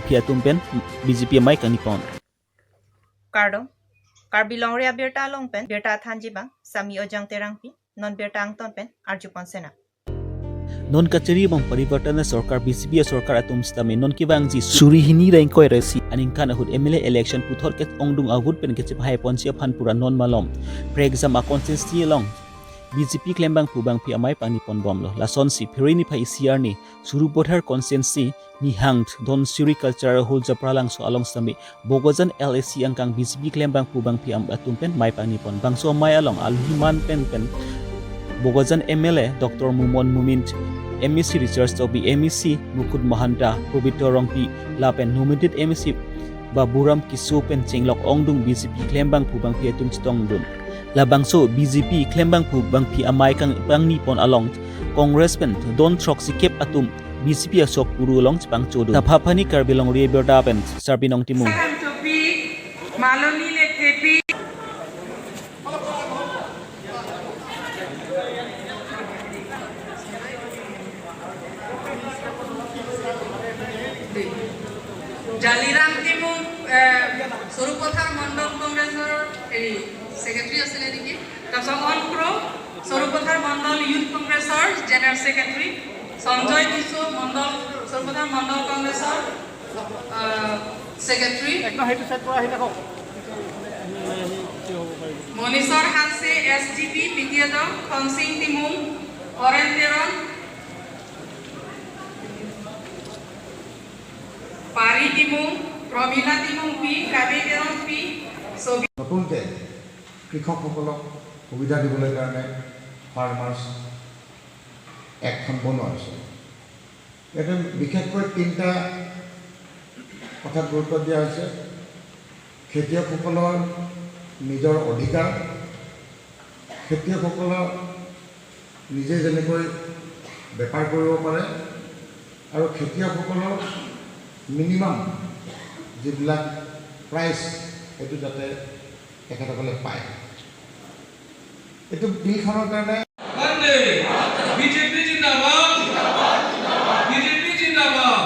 phia tumpen BJP mai kanipon Karbi Longri Abirta Longpen Birta Thanjibang Sami Ojang Terangpi Non Birta Angtonpen Arjupon Sena non kacheri bang parivartana sarkar BJP sarkar atum stame non kibang ji suri hini rain koi resi Ningkan ahud MLA election puthor ket ongdung ahud pen kechip hai ponsi aphan pura non malom pre exam a consistency long BJP klembang pubang pi amai pani pon bomlo lason si phirini phai CR ni suru bodhar consistency ni hanged don suri culture hol japralang so along stame bogojan LAC angkang BJP klembang pubang pi am atum pen mai pani pon bangso mai along alhiman pen Bogojan MLA Dr. Mumon Mumint MEC Research to be MEC Mukud Mahanta Probito Rongpi Lapen nominated MEC Baburam Kiso Pen Chinglok Ongdung BJP Klembang Pubang Pi Atum Chitong Dun Labangso BJP Klembang Pubang Pi Amai Kang Pang Nipon along Congress Pen Don Troxy Kep Atum BJP Asok Puru Long Chipang Chodo Taphapani Karbi Longri Abirta Pen Sarbinong Timung Maloni Lekepi Jaliram Timu Surupothar Mandal Congressor Secretary Aseleriki Kasongon Pro Surupothar Mandal Youth Congressor General Secretary Sanjoy Tiso Mandal Surupothar Mandal Congressor Secretary Monisor Hanse SGP Pitiado Konsing Timu Orenteron Pari Timung, Promina Timung P, Kabi Terong P, so নতুনকে কৃষকসকলক সুবিধা দিবলৈ কাৰণে farmers একখন বনোৱা হৈছে ইয়াতে বিশেষকৈ তিনিটা কথাত গুৰুত্ব দিয়া হৈছে খেতিয়কসকলৰ নিজৰ অধিকাৰ খেতিয়কসকলৰ নিজে যেনেকৈ বেপাৰ কৰিব পাৰে আৰু খেতিয়কসকলৰ মিনিমাম যিবিলাক প্ৰাইচ এইটো যাতে তেখেতসকলে পায় এইটো বিলখনৰ কাৰণে বিজেপি জিন্দাবাদ বিজেপি জিন্দাবাদ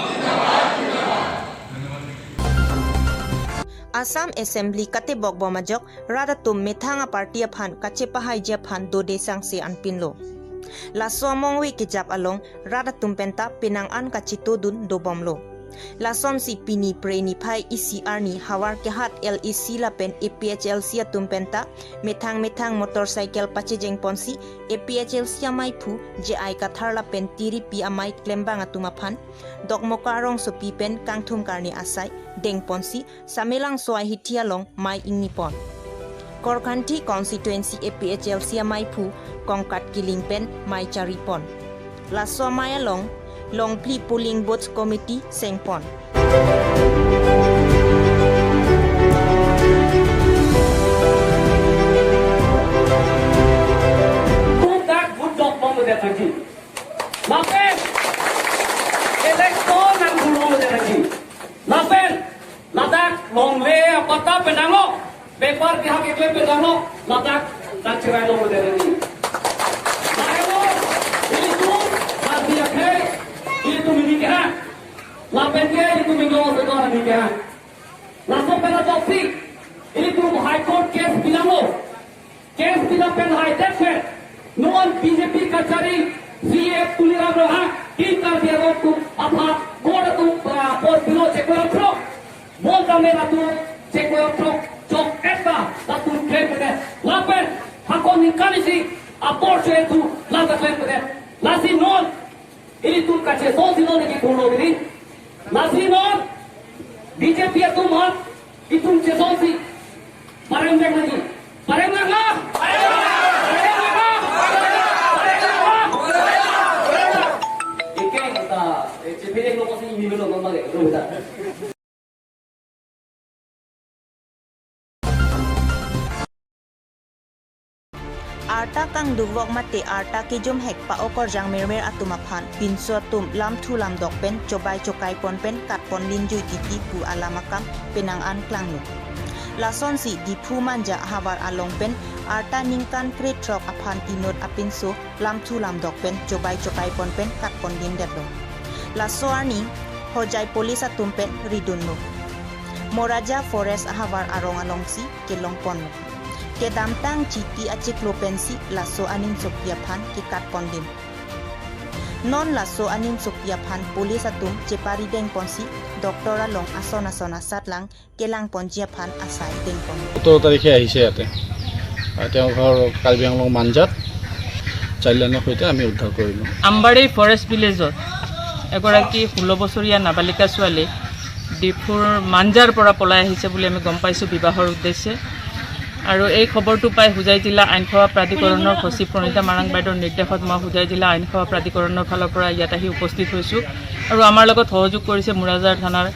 Assam Assembly kate bokbo majok rada tum methanga party aphan kache pahai japhan do desang se anpinlo la somong wi kijap along rada tum penta pinang an kachito dun do bomlo La som si pini preni phai ECR ni hawar ke hat LEC la pen APHLC tumpenta methang motorcycle pache jeng ponsi APHLC amai phu je ai kathar la pen tiri pi amai klembang atuma phan dokmokarong so pi pen kangthum karni asai deng ponsi samelang soai hitia long mai ingni pon Korkanthi constituency APHLC amai phu kongkat kiling pen mai charipon La somaya long Longpli Polling Booth Committee Sengpon. That would not bomb the country. Mapen, election and guru the country. Mapen, Ladak, long way, a pata penango, paper, the Hakik Penango, Ladak, that's why over the country. Itu menikah, lapen dia itu minggu setelah menikah. Langsung pada topik, ini tu High Court case bilang lo, case bilang pen High Court, non BJP kacari, CF tuliran lo ha, kita dia tu apa, bodoh tu pos bilo cekor pro, boleh merah tu cekor pro, cok eta, tu klaim pada, lapen, hakon Ningkan isi, abortion itu, lapen klaim pada, lasi non. Ini tuh kaca sosial lagi turun ini, nasi non, BJP itu mah, itu cesosi, pareng lagi, pareng lah, Ikan kita, cepet kita masih ini belum ngomong lagi, belum dah. Arta kang duvok mate arta ke jom hek pa okor jang mermer atumaphan pinso tum lam thu lam dok pen cobai cokai pon pen kat pon linjui titi pu alamakam penang an klangnu lason si di pu manja habar along pen arta Ningkan pre trok aphan inot apinso lam thu lam dok pen cobai cokai pon pen kat pon lin detlo laso arni hojai polis atumpen ridunno. Morajar forest ahavar arong alongsi kelong pon. Ke damtang citi aciklopensi laso aning sokpiaphan ke kat pondim. Non laso aning sokpiaphan polis atum cepari deng ponsi doktora long asona satlang kelang ponjiaphan asai deng pon. 17 তাৰিখে আহিছে ইয়াতে তেওঁ ঘৰ কাৰ্বি আংলং মাঞ্জাত চাইল্ডলাইনৰ সৈতে আমি উদ্ধাৰ কৰিলোঁ Ambari forest ভিলেজত এগৰাকী 16 বছৰীয়া নাবালিকা ছোৱালী ডিফুৰ মাঞ্জাৰ পৰা পলাই আহিছে বুলি আমি গম পাইছোঁ বিবাহৰ উদ্দেশ্যে আৰু এই খবৰটো পাই হুজাই জিলা আইনসেৱা প্ৰাধিকৰণৰ সচিব প্ৰণীতা মাৰাং বাইদেউৰ নিৰ্দেশত মই হুজাই জিলা আইনসেৱা প্ৰাধিকৰণৰ ফালৰ পৰা ইয়াত আহি উপস্থিত হৈছোঁ আৰু আমাৰ লগত সহযোগ কৰিছে মোৰাজাৰ থানাৰ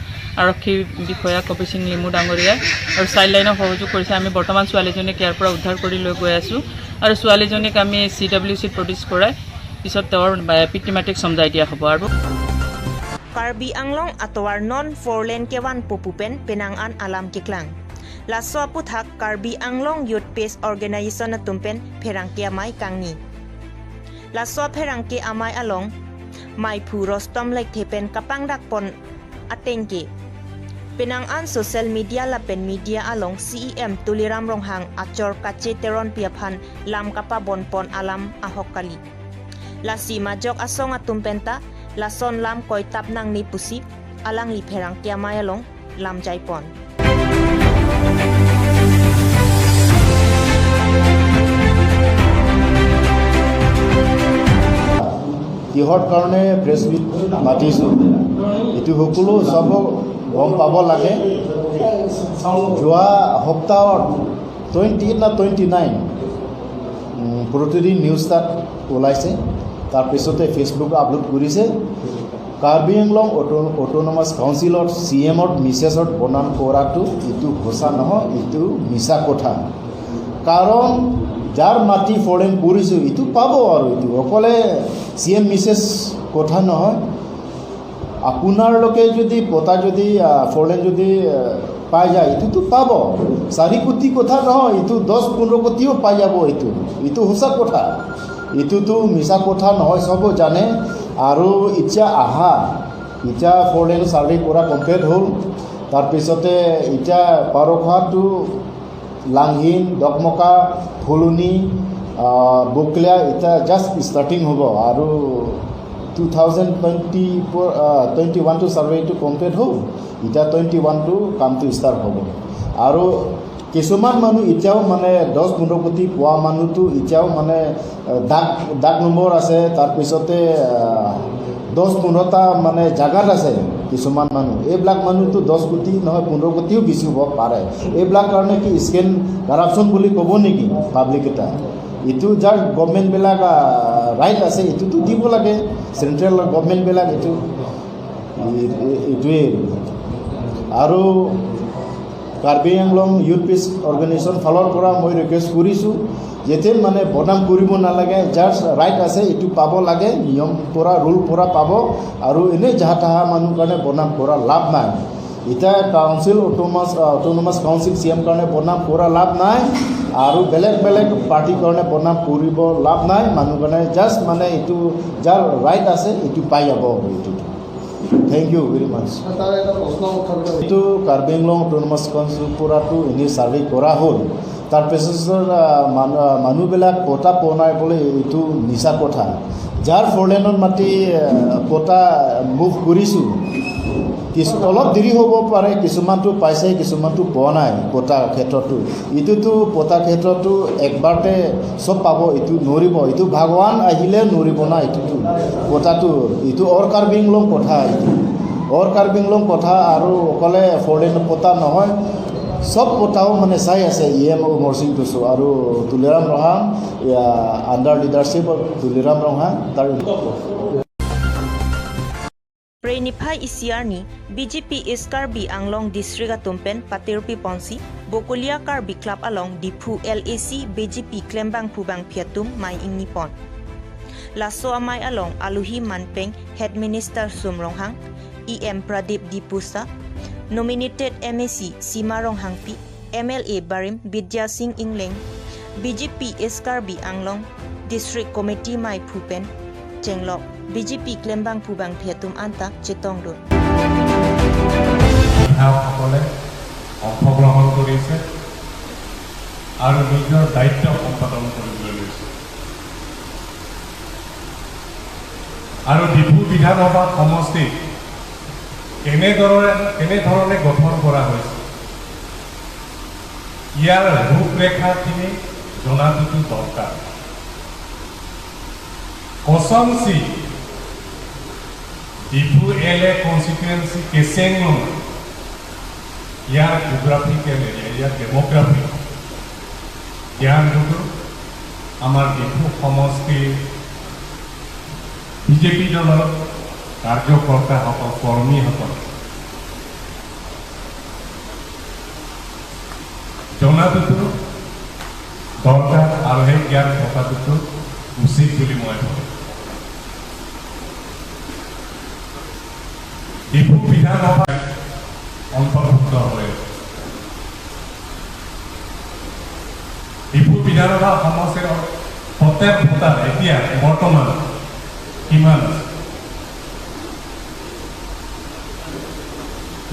আৰক্ষী বিষয়া কবি সিং লিমু ডাঙৰীয়া আৰু চাইল্ডলাইনৰ সহযোগ কৰিছে আমি বৰ্তমান ছোৱালীজনীক ইয়াৰ পৰা উদ্ধাৰ কৰি লৈ গৈ আছোঁ আৰু ছোৱালীজনীক আমি CWCত প্ৰডিউচ কৰাই পিছত তেওঁৰ পিতৃ মাতৃক সমজাই দিয়া হ'ব আৰু Karbi Anglong atawar non four-lane kewan pupupen penangan alam kiklang. Laso aputhak Karbi Anglong Youth Peace Organization na tumpen perangke amay kangni. Laso perangke amay along may puros tom like tepen kapang dakpon atengke. Penangan social media lapen media along CEM tuliram ronghang achor kache teron piaphan lam kapabon pon alam ahokali. Lasi majok asong atumpenta lason lam koy tap nang ni pusip alang li perang kiamay along lam jaipon. কিহৰ কাৰণে press meat মাতিছোঁ এইটো সকলো চব গম পাব লাগে যোৱা সপ্তাহত 20 না 29 প্ৰতিদিন নিউজ তাত ওলাইছে তাৰপিছতে ফেচবুক আপলোড কৰিছে কাৰ্বি আংলং অটোনমাছ কাউন্সিলত CMত মেছেজত বনান কৰাটো এইটো সঁচা নহয় এইটো মিছা কথা কাৰণ যাৰ মাটি ফৰেন কৰিছোঁ এইটো পাব আৰু এইটো অকলে CM মেছেজ কথা নহয় আপোনালোকে যদি পতা যদি ফৰেন যদি পাই যায় এইটোতো পাব 4 কোটি কথা নহয় এইটো 10-15 কোটিও পাই যাব এইটো সঁচা কথা এইটোতো মিছা কথা নহয় সব জানে আৰু এতিয়া ফৰেন চাৰ্ভে কৰা কমপ্লিট হ'ল তাৰপিছতে এতিয়া পাৰখাটো লাংহিন দকমকা ফুলনি বকলিয়া এতিয়া জাষ্ট ষ্টাৰ্টিং হ'ব আৰু 2021 টো চাৰ্ভেটো কমপ্লিট হ'ল এতিয়া 21 টো কামটো ষ্টাৰ্ট হ'ব আৰু কিছুমান মানুহ এতিয়াও মানে 10-15 কোটি পোৱা মানুহটো এতিয়াও মানে দাগ নম্বৰ আছে তাৰপিছতে 10-15টা মানে জাগাত আছে কিছুমান মানুহ এইবিলাক মানুহটো 10 কোটি নহয় 15 কোটিও বেছি হ'ব পাৰে এইবিলাক কাৰণে কি স্কেন কাৰাপশ্যন বুলি ক'ব নেকি পাব্লিক এটা এইটো যাৰ গভৰ্ণমেণ্টবিলাক ৰাইট আছে এইটোতো দিব লাগে চেণ্ট্ৰেল গভৰ্ণমেণ্টবিলাক এইটোৱে আৰু Karbi Anglong youth peace organisation ফালৰ পৰা মই ৰিকুৱেষ্ট কৰিছোঁ যেতে মানে বদনাম কৰিব নালাগে যাৰ ৰাইট আছে এইটো পাব লাগে নিয়ম পৰা ৰুল পৰা পাব আৰু এনে যাহা তাহা মানুহ কাৰণে বদনাম কৰা লাভ নাই এতিয়া কাউন্সিল অটোনমাছ কাউন্সিল CM কাৰণে বদনাম কৰা লাভ নাই আৰু বেলেগ পাৰ্টিৰ কাৰণে বদনাম কৰিব লাভ নাই মানুহ কাৰণে জাষ্ট মানে এইটো যাৰ ৰাইট আছে এইটো পাই যাব এইটো Thank you very much. এইটো কাৰ্বি আংলং অটোনমাছ কাউন্সিল পৰাটো এনে চাৰ্ভে কৰা হ'ল তাৰপিছত মানুহবিলাক পতা পোৱা নাই বোলে এইটো মিছা কথা যাৰ ফৰলেনৰ মাটি পতা মুভ কৰিছোঁ অলপ দেৰি হ'ব পাৰে কিছুমানটো পাইছে কিছুমানটো পোৱা নাই পতা ক্ষেত্ৰতো এইটোতো পতা ক্ষেত্ৰতো একবাৰতে চব পাব এইটো নৰিব এইটো ভগৱান আহিলে নৰিব না এইটোতো পতাটো এইটো কাৰ্বি আংলং কথা এইটো কাৰ্বি আংলং কথা আৰু অকলে ফৰলেন পতা নহয় সব পতাও মানে চাই আছে EMO মৰচিং টুচু আৰু তুলিৰাম ৰহাং আণ্ডাৰ লিডাৰশ্বিপ তুলিৰাম ৰহাং তাৰ Preniphay Isiarni, BJP is Karbi Anglong District Atumpen, Patirpi Ponsi, Bokulia Karbi Club along Dipu LAC, BJP Klembang Pubang Piatum, Mai Ing Nippon. Laso Amay along Aluhi Manpeng, Head Minister Sumronghang, EM Pradip Dipusa, nominated MAC Sima Ronghangpi, MLA Barim Bidya Singh Ingleng, BJP is Karbi Anglong District Committee Mai Pupen, Chenglok, BJP Klembang Pubang Piatum Anta Chetongdon. বিধায়কসকলে অংশগ্ৰহণ কৰিছে আৰু নিজৰ দায়িত্ব সম্পাদন কৰিবলৈ লৈছে আৰু ডিফু বিধানসভা সমষ্টি কেনেধৰণে গঠন কৰা হৈছে ইয়াৰ ৰূপৰেখাখিনি জনাটোতো দৰকাৰ কসমচি ডিফু LA কনষ্টিটুৱেঞ্চি কেচেংলং ইয়াৰ জিঅ'গ্ৰাফিকেল এৰিয়া ইয়াৰ ডেম'গ্ৰাফি জ্ঞানটো আমাৰ ডিফু সমষ্টিৰ বিজেপি দলৰ কাৰ্যকৰ্তাসকল কৰ্মীসকল জনাটোতো দৰকাৰ আৰু সেই জ্ঞান থকাটোতো উচিত বুলি মই ভাবোঁ ডিফু বিধানসভা অন্তৰ্ভুক্ত হৈ আছে ডিফু বিধানসভা সমষ্টিৰ প্ৰত্যেক ভোটাৰ এতিয়া বৰ্তমান কিমান আছে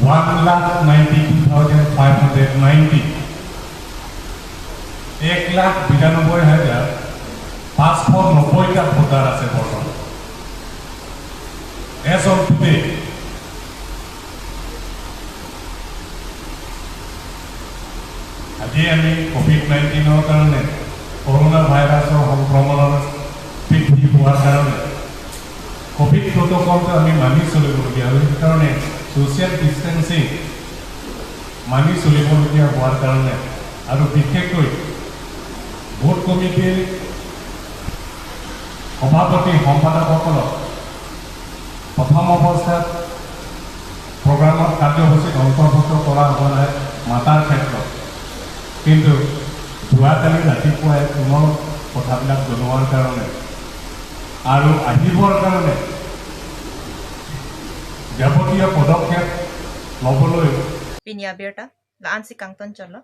1,92,590 1,92,590টা ভোটাৰ আছে বৰ্তমান as of today আজি আমি COVID-19 কাৰণে কৰোনা ভাইৰাছৰ সংক্ৰমণৰ বৃদ্ধি হোৱাৰ কাৰণে কোভিড প্ৰট'কলটো আমি মানি চলিবলগীয়া হয় সেইকাৰণে ছ'চিয়েল ডিষ্টেঞ্চিং মানি চলিবলগীয়া হোৱাৰ কাৰণে আৰু বিশেষকৈ ভোট কমিটিৰ সভাপতি সম্পাদকসকলক প্ৰথম অৱস্থাত প্ৰগ্ৰামত কাৰ্যসূচীত অন্তৰ্ভুক্ত কৰা হোৱা নাই মাতাৰ ক্ষেত্ৰত কিন্তু যোৱাকালি ৰাতিপুৱাই পুনৰ কথাবিলাক জনোৱাৰ কাৰণে আৰু আহিবৰ কাৰণে যাৱতীয় পদক্ষেপ ল'বলৈ Pinya Abirta, Laan si Kangton Cholo,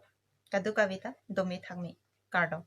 Kaduka Vita, Domi Thangmi, Kardo.